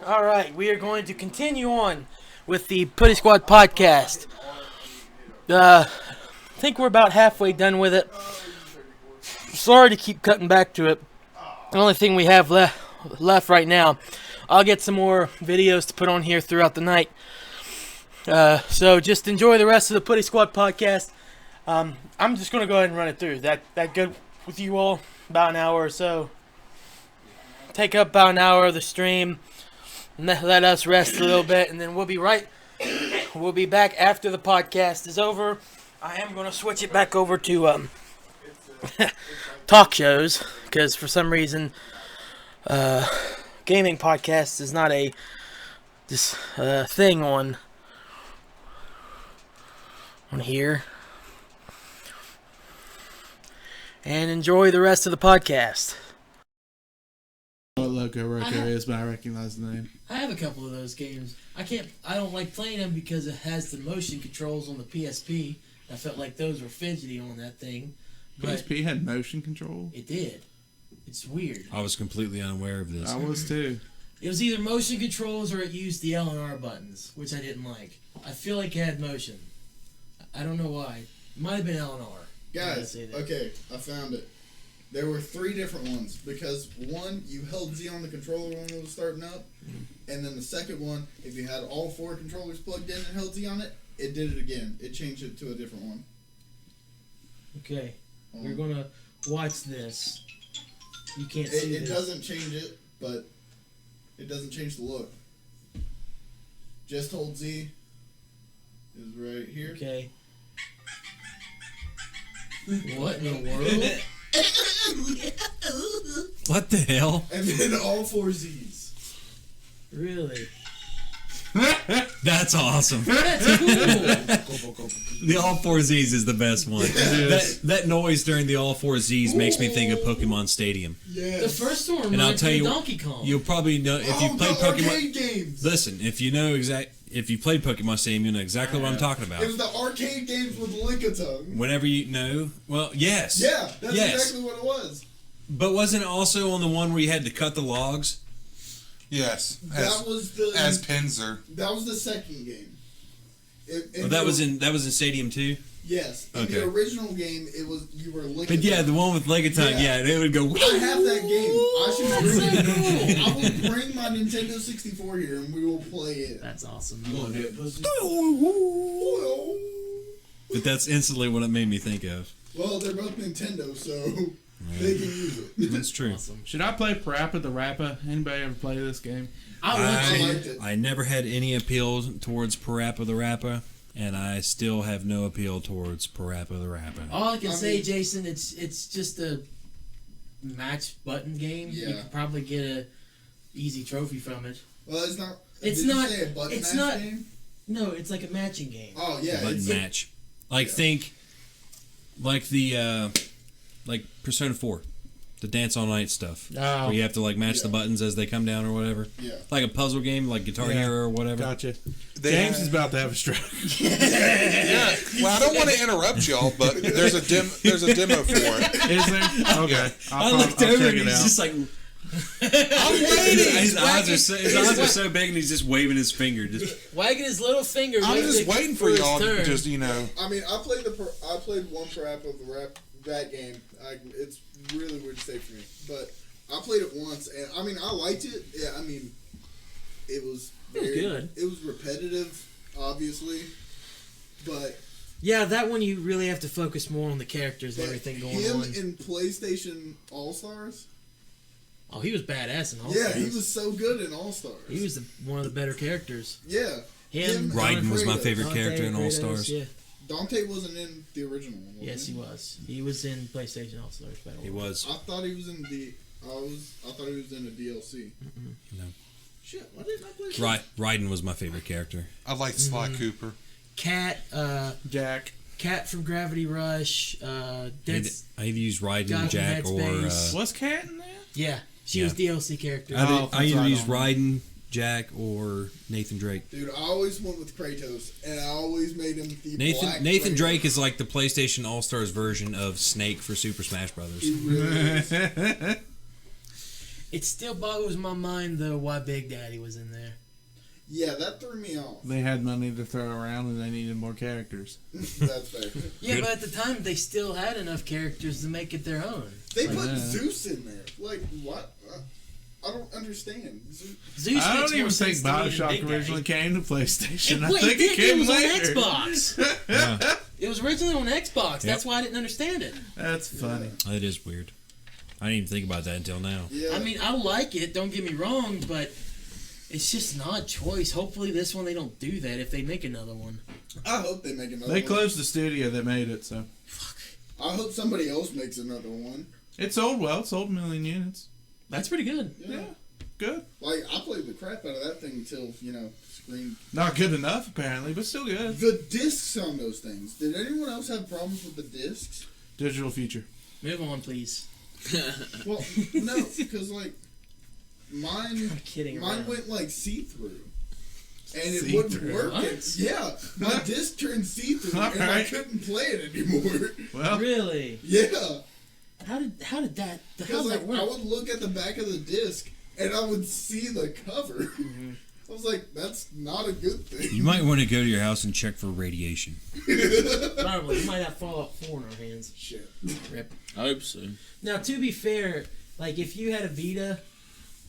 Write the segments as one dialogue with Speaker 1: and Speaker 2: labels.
Speaker 1: All right, we are going to continue on with the Puddy Squad podcast. I think we're about halfway done with it. Sorry to keep cutting back to it. The only thing we have left right now. I'll get some more videos to put on here throughout the night. So just enjoy the rest of the Puddy Squad podcast. I'm just going to go ahead and run it through. That good with you all? About an hour or so. Take up about an hour of the stream. Let us rest a little bit, and then we'll be back after the podcast is over. I am going to switch it back over to talk shows, because for some reason gaming podcast is not this thing on here. And enjoy the rest of the podcast.
Speaker 2: What Loco Roco is, but I recognize the name.
Speaker 1: I have a couple of those games. I don't like playing them because it has the motion controls on the PSP. I felt like those were fidgety on that thing. But
Speaker 2: PSP had motion control?
Speaker 1: It did. It's weird.
Speaker 3: I was completely unaware of this.
Speaker 2: I was too.
Speaker 1: It was either motion controls or it used the L and R buttons, which I didn't like. I feel like it had motion. I don't know why. It might have been L and R.
Speaker 4: Guys, okay, I found it. There were 3 different ones, because one, you held Z on the controller when it was starting up, and then the second one, if you had all 4 controllers plugged in and held Z on it, it did it again. It changed it to a different one.
Speaker 1: Okay, we're gonna watch this. You can't see
Speaker 4: it.
Speaker 1: this.
Speaker 4: It doesn't change it, but it doesn't change the look. Just hold Z. Is right here.
Speaker 1: Okay. What in the world?
Speaker 3: What the hell?
Speaker 4: And then all 4 Zs.
Speaker 1: Really?
Speaker 3: That's awesome.
Speaker 1: That's cool.
Speaker 3: The all 4 Zs is the best one. That noise during the all 4 Zs makes me think of Pokemon Stadium.
Speaker 4: Yes.
Speaker 1: The first one
Speaker 3: And I'll
Speaker 1: reminds
Speaker 3: tell
Speaker 1: me
Speaker 3: you,
Speaker 1: of Donkey Kong.
Speaker 3: You'll probably know if you played
Speaker 4: the
Speaker 3: Pokemon
Speaker 4: arcade games.
Speaker 3: Listen, if you played Pokemon Stadium, you know exactly what I'm talking about.
Speaker 4: It was the arcade games with Lickitung.
Speaker 3: Whenever you know, well, yes.
Speaker 4: Yeah, that's exactly what it was.
Speaker 3: But wasn't it also on the one where you had to cut the logs?
Speaker 5: Yes,
Speaker 4: That was
Speaker 5: Pinzer.
Speaker 4: That was the second game.
Speaker 3: That was in Stadium 2?
Speaker 4: Yes. In
Speaker 3: Okay.
Speaker 4: the original game, it was you were licking.
Speaker 3: But yeah, the one with Lickitung, yeah, it would go.
Speaker 4: I have that game. I should bring it. I will bring my Nintendo 64 here, and we will play it.
Speaker 1: That's awesome.
Speaker 3: But that's instantly what it made me think of.
Speaker 4: Well, they're both Nintendo, so they can use it.
Speaker 3: That's true.
Speaker 1: Awesome.
Speaker 2: Should I play Parappa the Rappa? Anybody ever play this game?
Speaker 4: I liked it.
Speaker 3: I never had any appeal towards Parappa the Rappa, and I still have no appeal towards Parappa the Rappa.
Speaker 1: All I can say, Jason, it's just a match button game.
Speaker 4: Yeah.
Speaker 1: You could probably get a easy trophy from it.
Speaker 4: Well, it's not.
Speaker 1: It's
Speaker 4: did you
Speaker 1: not.
Speaker 4: say a button
Speaker 1: It's
Speaker 4: match
Speaker 1: not.
Speaker 4: game?
Speaker 1: No, it's like a matching game.
Speaker 4: Oh yeah,
Speaker 3: Button match. Like think, like the like Persona 4, the Dance All Night stuff,
Speaker 1: Oh.
Speaker 3: where you have to like match the buttons as they come down or whatever.
Speaker 4: Yeah.
Speaker 3: Like a puzzle game, like Guitar Hero or whatever.
Speaker 2: Gotcha. James is about to have a stroke.
Speaker 5: Yeah. Well, I don't want to interrupt y'all, but there's a demo for it.
Speaker 2: Is there? Okay.
Speaker 3: I
Speaker 2: I'll
Speaker 3: looked
Speaker 2: check
Speaker 3: over
Speaker 2: it
Speaker 3: and he's
Speaker 2: out.
Speaker 3: just like.
Speaker 5: I'm waiting.
Speaker 3: His eyes are so big, and he's just waving his finger. Just
Speaker 1: Wagging his little finger.
Speaker 5: I'm just waiting for
Speaker 1: his
Speaker 5: y'all to
Speaker 1: turn.
Speaker 5: just
Speaker 4: I mean, I played one Parappa of the that game. It's really weird to say for me, but I played it once, and I mean, I liked it. Yeah, I mean, it was
Speaker 1: good.
Speaker 4: It was repetitive, obviously, but
Speaker 1: Yeah, that one you really have to focus more on the characters and everything going
Speaker 4: him
Speaker 1: on.
Speaker 4: in PlayStation All Stars.
Speaker 1: Oh, he was badass in All
Speaker 4: Yeah,
Speaker 1: Stars.
Speaker 4: he was so good in All Stars.
Speaker 1: He was one of the better characters.
Speaker 4: Yeah.
Speaker 1: Him,
Speaker 3: Raiden was my
Speaker 4: Kratos.
Speaker 3: favorite
Speaker 1: Dante,
Speaker 3: character in All
Speaker 1: Kratos,
Speaker 3: Stars.
Speaker 1: Yeah.
Speaker 4: Dante wasn't in the original one.
Speaker 1: Yes, he was. He was in PlayStation All Stars. Battle
Speaker 3: He
Speaker 1: Royale.
Speaker 3: was.
Speaker 4: I thought he was in I thought he was in a DLC.
Speaker 3: No.
Speaker 4: Shit, why didn't I play?
Speaker 3: Raiden was my favorite character.
Speaker 5: I like Sly Cooper.
Speaker 1: Cat,
Speaker 2: Jack.
Speaker 1: Cat from Gravity Rush.
Speaker 3: I either use Raiden,
Speaker 1: Got
Speaker 3: Jack,
Speaker 1: Dead
Speaker 3: or
Speaker 1: Space.
Speaker 2: Was Cat in there?
Speaker 1: Yeah, she was DLC character.
Speaker 3: I either
Speaker 2: right
Speaker 3: use
Speaker 2: on.
Speaker 3: Raiden, Jack, or Nathan Drake.
Speaker 4: Dude, I always went with Kratos, and I always made him the black
Speaker 3: Nathan
Speaker 4: Kratos.
Speaker 3: Drake is like the PlayStation All Stars version of Snake for Super Smash Brothers.
Speaker 4: He really is.
Speaker 1: It still boggles my mind though why Big Daddy was in there.
Speaker 4: Yeah, that threw me off.
Speaker 2: They had money to throw around and they needed more characters.
Speaker 4: That's fair.
Speaker 1: Yeah, but at the time they still had enough characters to make it their own.
Speaker 4: They
Speaker 1: Like,
Speaker 4: put
Speaker 2: yeah.
Speaker 4: Zeus in there. Like, what? I don't understand.
Speaker 1: Zeus
Speaker 2: I
Speaker 1: makes
Speaker 2: don't even
Speaker 1: more
Speaker 2: think
Speaker 1: sense to me than
Speaker 2: Bioshock
Speaker 1: Big Daddy.
Speaker 2: originally came to PlayStation. I
Speaker 1: Wait,
Speaker 2: think it
Speaker 1: it
Speaker 2: came
Speaker 1: was
Speaker 2: later.
Speaker 1: on Xbox.
Speaker 3: Yeah,
Speaker 1: It was originally on Xbox. That's why I didn't understand it.
Speaker 2: That's funny.
Speaker 3: that is weird. I didn't even think about that until now.
Speaker 4: Yeah.
Speaker 1: I mean, I like it. Don't get me wrong, but it's just an odd choice. Hopefully, this one they don't do that. If they make another one,
Speaker 4: I hope they make another
Speaker 2: They
Speaker 4: one.
Speaker 2: closed the studio that made it, so
Speaker 4: I hope somebody else makes another one.
Speaker 2: it sold well. It sold 1 million units.
Speaker 1: that's pretty good.
Speaker 4: Yeah.
Speaker 2: Good.
Speaker 4: Like, I played the crap out of that thing until, screen.
Speaker 2: Not good enough apparently, but still good.
Speaker 4: The discs on those things. Did anyone else have problems with the discs?
Speaker 2: Digital future.
Speaker 1: Move on, please.
Speaker 4: Well, no, because, mine
Speaker 1: I'm kidding
Speaker 4: mine
Speaker 1: around.
Speaker 4: went, see-through. And it
Speaker 2: See-through?
Speaker 4: wouldn't work.
Speaker 1: What?
Speaker 4: Yeah, my disc turned see-through, and I
Speaker 2: Alright.
Speaker 4: couldn't play it anymore.
Speaker 2: Well,
Speaker 1: Really?
Speaker 4: Yeah.
Speaker 1: How did that? How
Speaker 4: Because
Speaker 1: did that
Speaker 4: I
Speaker 1: work?
Speaker 4: would look at the back of the disc and I would see the cover.
Speaker 1: Mm-hmm.
Speaker 4: I was like, that's not a good thing.
Speaker 3: You might want to go to your house and check for radiation.
Speaker 1: Probably. We might have Fallout 4 in our hands.
Speaker 4: Shit.
Speaker 1: Rip.
Speaker 6: I hope so.
Speaker 1: Now, to be fair, if you had a Vita,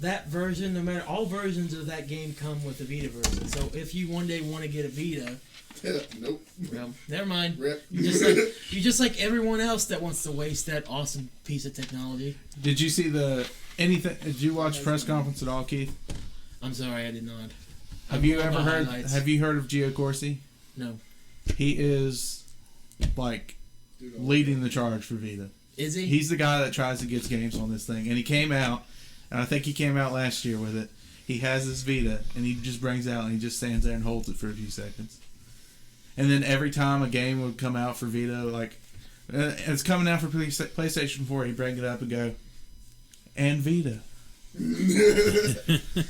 Speaker 1: that version, no matter all versions of that game come with the Vita version. So if you one day want to get a Vita,
Speaker 4: Nope.
Speaker 1: well, never mind.
Speaker 4: Rip.
Speaker 1: You're just like everyone else that wants to waste that awesome piece of technology.
Speaker 2: did you see did you watch press conference at all, Keith?
Speaker 1: I'm sorry, I did not.
Speaker 2: Have you
Speaker 1: All
Speaker 2: ever
Speaker 1: the
Speaker 2: heard
Speaker 1: highlights.
Speaker 2: have you heard of Gio Corsi?
Speaker 1: No.
Speaker 2: He is leading the charge for Vita.
Speaker 1: Is he?
Speaker 2: He's the guy that tries to get games on this thing, and he came out, and I think he came out last year with it. He has this Vita, and he just brings it out and he just stands there and holds it for a few seconds. And then every time a game would come out for Vita, it's coming out for PlayStation 4, he'd bring it up and go, and Vita.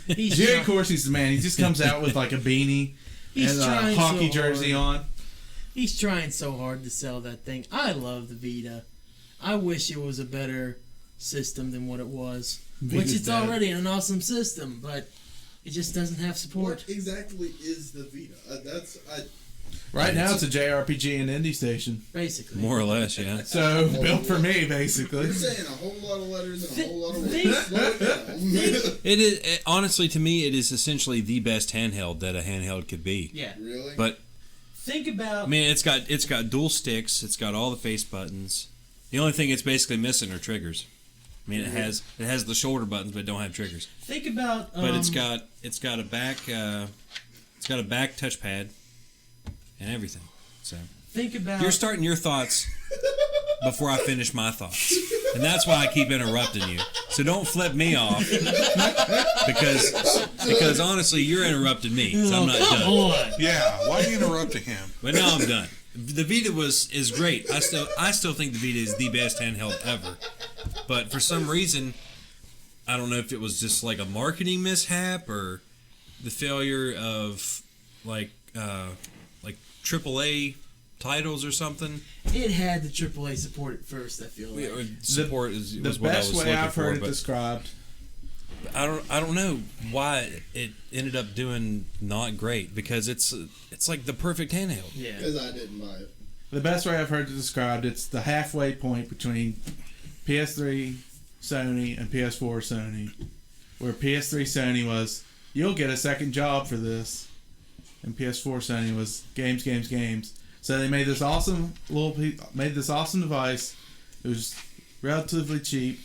Speaker 1: He's
Speaker 2: Gio
Speaker 1: try-
Speaker 2: Corsi's the man. He just comes out with a beanie
Speaker 1: He's
Speaker 2: and a
Speaker 1: trying
Speaker 2: hockey
Speaker 1: so
Speaker 2: jersey
Speaker 1: hard.
Speaker 2: on.
Speaker 1: He's trying so hard to sell that thing. I love the Vita. I wish it was a better system than what it was. Which
Speaker 2: Vita's
Speaker 1: it's
Speaker 2: dead.
Speaker 1: already an awesome system, but it just doesn't have support.
Speaker 4: What exactly is the Vita?
Speaker 2: Right now, it's a JRPG and indie station.
Speaker 1: Basically.
Speaker 3: More or less, yeah.
Speaker 2: So, built for me, basically.
Speaker 4: You're saying a whole lot of letters and a whole lot of words.
Speaker 1: Think-
Speaker 4: Slow it down.
Speaker 3: It is honestly, to me, it is essentially the best handheld that a handheld could be.
Speaker 1: Yeah.
Speaker 4: Really?
Speaker 3: But
Speaker 1: Think about
Speaker 3: I mean, it's got dual sticks. It's got all the face buttons. The only thing it's basically missing are triggers. I mean, it has the shoulder buttons, but don't have triggers.
Speaker 1: think about
Speaker 3: But it's got a back touchpad and everything. So
Speaker 1: think about
Speaker 3: you're starting your thoughts before I finish my thoughts, and that's why I keep interrupting you. So don't flip me off because honestly, you're interrupting me. So I'm not
Speaker 1: come
Speaker 3: done.
Speaker 1: on.
Speaker 5: Yeah, why are you interrupting him?
Speaker 3: But now I'm done. The Vita is great. I still think the Vita is the best handheld ever. But for some reason, I don't know if it was just like a marketing mishap or the failure of AAA titles or something.
Speaker 1: It had the AAA support at first, I feel like.
Speaker 3: Or support
Speaker 2: The
Speaker 3: was what I
Speaker 2: best
Speaker 3: was
Speaker 2: way
Speaker 3: looking
Speaker 2: I've heard
Speaker 3: for.
Speaker 2: it
Speaker 3: But
Speaker 2: described.
Speaker 3: I don't know why it ended up doing not great because it's like the perfect handheld.
Speaker 1: Yeah.
Speaker 4: Because I didn't buy it.
Speaker 2: The best way I've heard it described, it's the halfway point between PS3 Sony and PS4 Sony, where PS3 Sony was, you'll get a second job for this, and PS4 Sony was games. So they made this awesome device. It was relatively cheap,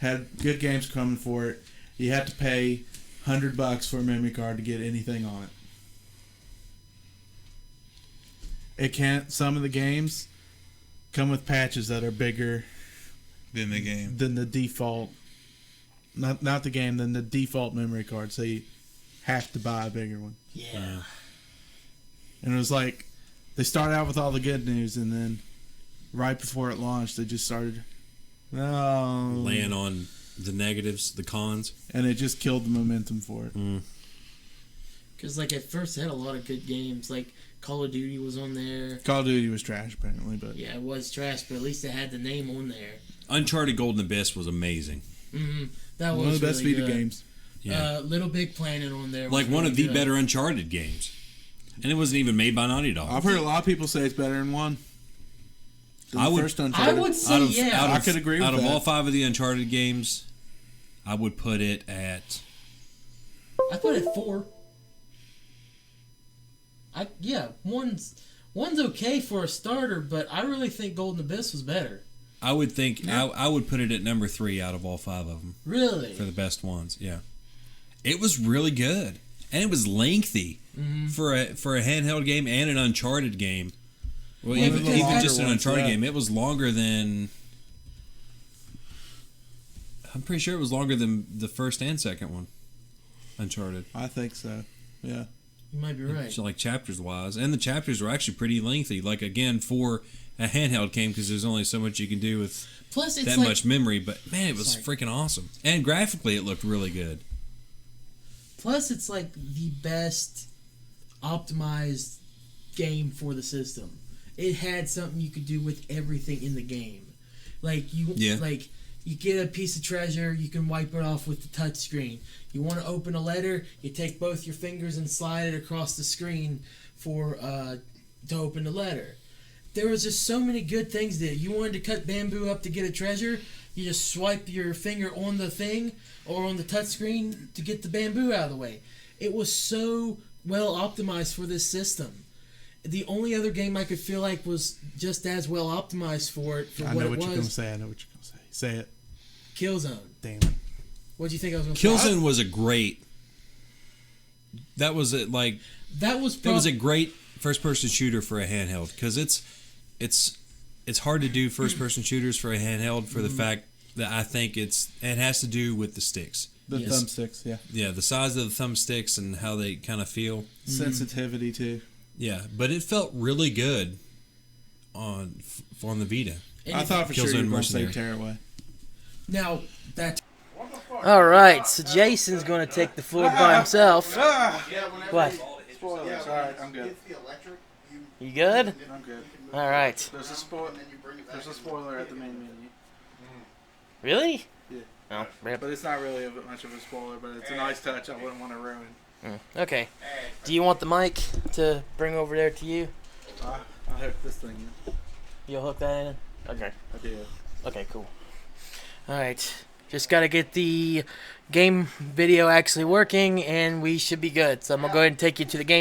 Speaker 2: had good games coming for it. You had to pay $100 for a memory card to get anything on it. Some of the games come with patches that are bigger
Speaker 5: Then the game.
Speaker 2: than the default. Not the game, than the default memory card. So you have to buy a bigger one.
Speaker 1: Yeah.
Speaker 2: And it was like they started out with all the good news, and then right before it launched, they just started
Speaker 3: Laying on the negatives, the cons.
Speaker 2: and it just killed the momentum for it.
Speaker 1: Because, at first, it had a lot of good games. Call of Duty was on there.
Speaker 2: Call of Duty was trash apparently, but
Speaker 1: Yeah, it was trash, but at least it had the name on there.
Speaker 3: Uncharted Golden Abyss was amazing.
Speaker 1: Mm-hmm. That
Speaker 2: One
Speaker 1: was
Speaker 2: of the best
Speaker 1: really
Speaker 2: Vita
Speaker 1: good.
Speaker 2: games.
Speaker 3: Yeah.
Speaker 1: Little Big Planet on there.
Speaker 3: Like
Speaker 1: was
Speaker 3: one
Speaker 1: really
Speaker 3: of the
Speaker 1: good.
Speaker 3: better Uncharted games. And it wasn't even made by Naughty Dog.
Speaker 2: I've heard a lot of people say it's better than one. Than
Speaker 3: I
Speaker 2: the
Speaker 3: would-
Speaker 2: first Uncharted.
Speaker 1: I would say yeah.
Speaker 2: I could agree with
Speaker 3: Out of
Speaker 2: that.
Speaker 3: all 5 of the Uncharted games, I would put it at...
Speaker 1: I put it 4. One's okay for a starter, but I really think Golden Abyss was better.
Speaker 3: I would think... I would put it at number 3 out of all 5 of them.
Speaker 1: Really?
Speaker 3: For the best ones, yeah. It was really good. And it was lengthy for a handheld game and an Uncharted game. Well,
Speaker 1: Yeah,
Speaker 3: even
Speaker 1: because
Speaker 3: just an
Speaker 2: ones,
Speaker 3: Uncharted
Speaker 2: yeah.
Speaker 3: game, it was longer than... I'm pretty sure it was longer than the first and second one. Uncharted.
Speaker 2: I think so. Yeah.
Speaker 1: You might be right.
Speaker 3: So like chapters wise, and the chapters were actually pretty lengthy. Like again for a handheld game because there's only so much you can do with
Speaker 1: Plus, it's
Speaker 3: that
Speaker 1: like,
Speaker 3: much memory. But man, it was
Speaker 1: Sorry.
Speaker 3: freaking awesome, and graphically it looked really good.
Speaker 1: Plus, it's like the best optimized game for the system. It had something you could do with everything in the game. Like you get a piece of treasure, you can wipe it off with the touch screen. You want to open a letter, you take both your fingers and slide it across the screen for to open the letter. There was just so many good things that you wanted to cut bamboo up to get a treasure. You just swipe your finger on the thing or on the touch screen to get the bamboo out of the way. It was so well optimized for this system. The only other game I could feel like was just as well optimized for it for
Speaker 2: I
Speaker 1: what
Speaker 2: know
Speaker 1: it
Speaker 2: what you're going to
Speaker 1: was.
Speaker 2: say. I know what you're going to say. Say it.
Speaker 1: Killzone.
Speaker 2: Damn it.
Speaker 1: What do you think I was going to say?
Speaker 3: Killzone was a great. That was a, like
Speaker 1: That was
Speaker 3: that was a great first-person shooter for a handheld because it's hard to do first-person shooters for a handheld for the fact that I think it has to do with the sticks.
Speaker 2: The
Speaker 1: Yes.
Speaker 2: thumbsticks, yeah.
Speaker 3: Yeah, the size of the thumbsticks and how they kind of feel.
Speaker 2: Sensitivity, too.
Speaker 3: Yeah, but it felt really good on the Vita.
Speaker 2: I thought for sure
Speaker 3: Killzone
Speaker 2: you were going to say
Speaker 3: Mercenary.
Speaker 2: Tearaway.
Speaker 1: Now that. All right, so Jason's going to take the floor by himself. What?
Speaker 2: Spoilers. All right, I'm good.
Speaker 4: the electric,
Speaker 1: You good?
Speaker 2: I'm good.
Speaker 1: All right.
Speaker 2: There's a spoiler at the main menu.
Speaker 1: Really?
Speaker 2: Yeah.
Speaker 1: Oh, rip.
Speaker 2: But it's not really much of a spoiler, but it's a nice touch I wouldn't want to ruin.
Speaker 1: Okay. Do you want the mic to bring over there to you?
Speaker 2: I'll hook this thing in.
Speaker 1: You'll hook that in? Okay.
Speaker 2: I do.
Speaker 1: Okay, cool. All right. Just got to get the game video actually working, and we should be good. So I'm going to go ahead and take you to the game.